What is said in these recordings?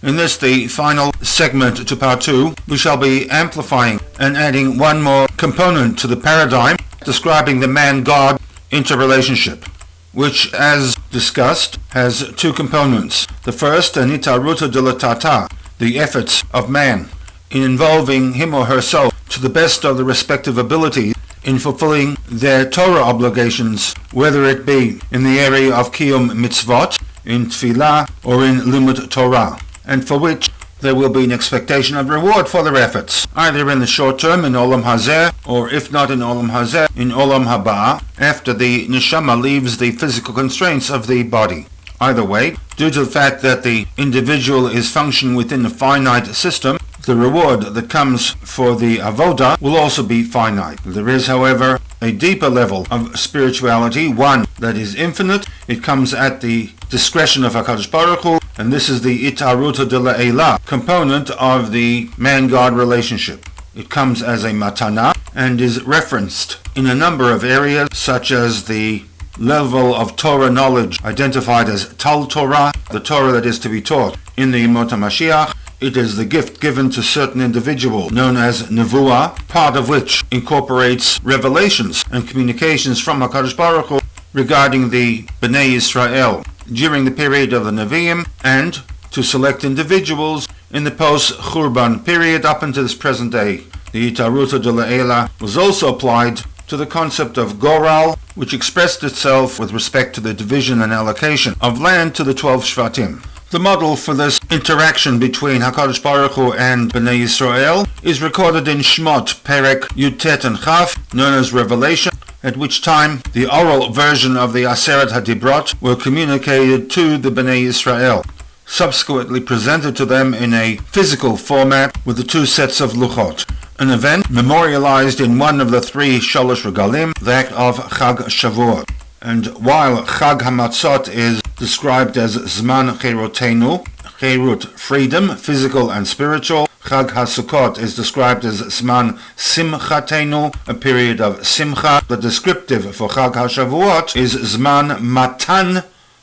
In this, the final segment to part 2, we shall be amplifying and adding one more component to the paradigm, describing the man-God interrelationship, which, as discussed, has two components. The first, nitaruta dilatata, the efforts of man, in involving him or herself to the best of the respective abilities in fulfilling their Torah obligations, whether it be in the area of Kiyum Mitzvot, in Tfilah, or in Limud Torah, and for which there will be an expectation of reward for their efforts, either in the short term in Olam Hazeh, or if not in Olam Hazeh, in Olam Haba, after the neshama leaves the physical constraints of the body. Either way, due to the fact that the individual is functioning within a finite system, the reward that comes for the avoda will also be finite. There is, however, a deeper level of spirituality, one that is infinite. It comes at the discretion of HaKadosh Baruch Hu, and this is the itaruta de la'ela component of the man-God relationship. It comes as a matana and is referenced in a number of areas, such as the level of Torah knowledge identified as Tal Torah, the Torah that is to be taught in the Yemot HaMashiach. It is the gift given to certain individuals known as Nevuah, part of which incorporates revelations and communications from HaKadosh Baruch Hu regarding the Bnei Yisrael during the period of the Nevi'im, and to select individuals in the post-Churban period up until this present day. The Itaruta de La'ela was also applied to the concept of Goral, which expressed itself with respect to the division and allocation of land to the 12 Shvatim. The model for this interaction between HaKadosh Baruch Hu and Bnei Yisrael is recorded in Shmot, Perek Yutet and Chaf, known as Revelation, at which time the oral version of the Aseret HaDibrot were communicated to the Bnei Yisrael, subsequently presented to them in a physical format with the two sets of Luchot, an event memorialized in one of the three Shalosh Regalim, that of Chag Shavuot. And while Chag HaMatzot is described as Zman Cherotenu, Cherut, freedom, physical and spiritual, Chag HaSukkot is described as Zman Simchatenu, a period of Simcha. The descriptive for Chag HaShavuot is Zman Matan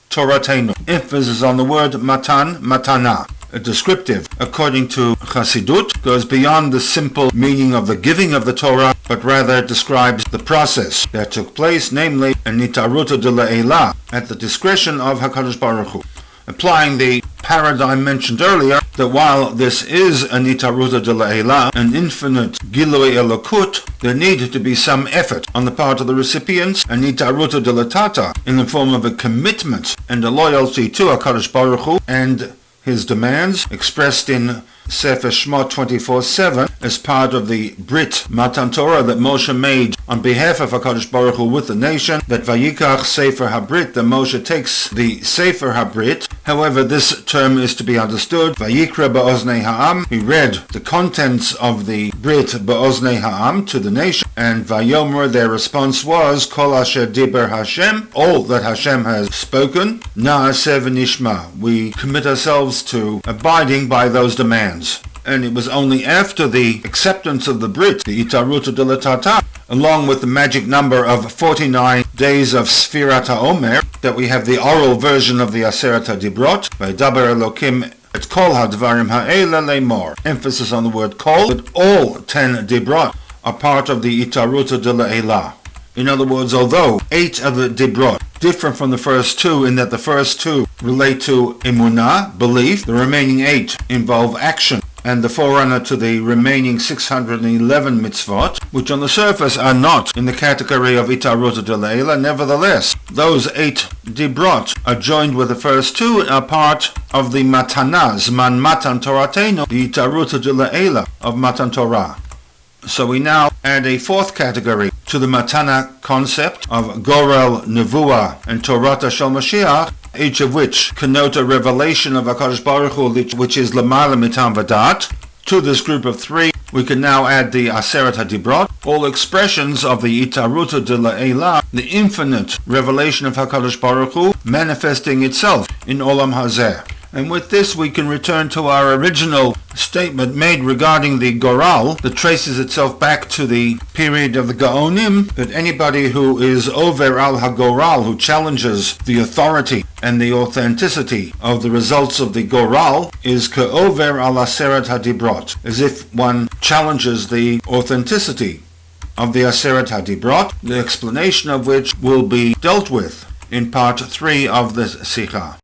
Toratenu. Emphasis on the word Matan, Matana. A descriptive, according to Chassidut, goes beyond the simple meaning of the giving of the Torah, but rather describes the process that took place, namely a nitaruta de la'ela, at the discretion of HaKadosh Baruch Hu. Applying the paradigm mentioned earlier, that while this is a nitaruta de la'ela, an infinite gilui elokut, there needed to be some effort on the part of the recipients, a nitaruta de latata, in the form of a commitment and a loyalty to HaKadosh Baruch Hu and his demands, expressed in Sefer Shmot 24/7 as part of the Brit Matan Torah that Moshe made on behalf of HaKadosh Baruch Hu with the nation, that Vayikach Sefer HaBrit, that Moshe takes the Sefer HaBrit. However, this term is to be understood, Vayikra Ba'oznei Ha'am, he read the contents of the Brit Ba'oznei Ha'am to the nation, and Vayomer, their response was, Kol Asher Diber Hashem, all that Hashem has spoken, Na'aseh v'nishma, we commit ourselves to abiding by those demands. And it was only after the acceptance of the Brit, the Itaruta de Latata, along with the magic number of 49 days of Sfirat HaOmer, that we have the oral version of the Aseret HaDibrot, Vaydaber Elokim et Kol HaDvarim Ha'ela Le'mor. Emphasis on the word Kol, but all 10 Dibrot are part of the Itaruta de La'ela. In other words, although 8 of the Dibrot differ from the first 2 in that the first 2 relate to Emunah, belief, the remaining 8 involve action, and the forerunner to the remaining 611 mitzvot, which on the surface are not in the category of Itaruta de La'ela, nevertheless, those 8 Dibrot are joined with the first 2 and are part of the Matana, Zman Matan Toratenu, the Itaruta de La'ela of Matan Torah. So we now add a fourth category to the Matana concept of Gorel, Nevuah, and Torah Shel Mashiach, each of which connote a revelation of HaKadosh Baruch Hu, which is L'mala Mitam Vadat. To this group of 3, we can now add the Aseret HaDibrot, all expressions of the Itaruta de La'ela, the infinite revelation of HaKadosh Baruch Hu, manifesting itself in Olam Hazeh. And with this we can return to our original statement made regarding the Goral that traces itself back to the period of the Gaonim, that anybody who is over al ha-Goral, who challenges the authority and the authenticity of the results of the Goral, is ka'over al aseret hadibrot, as if one challenges the authenticity of the Aseret Hadibrot, the explanation of which will be dealt with in part 3 of this Sikha.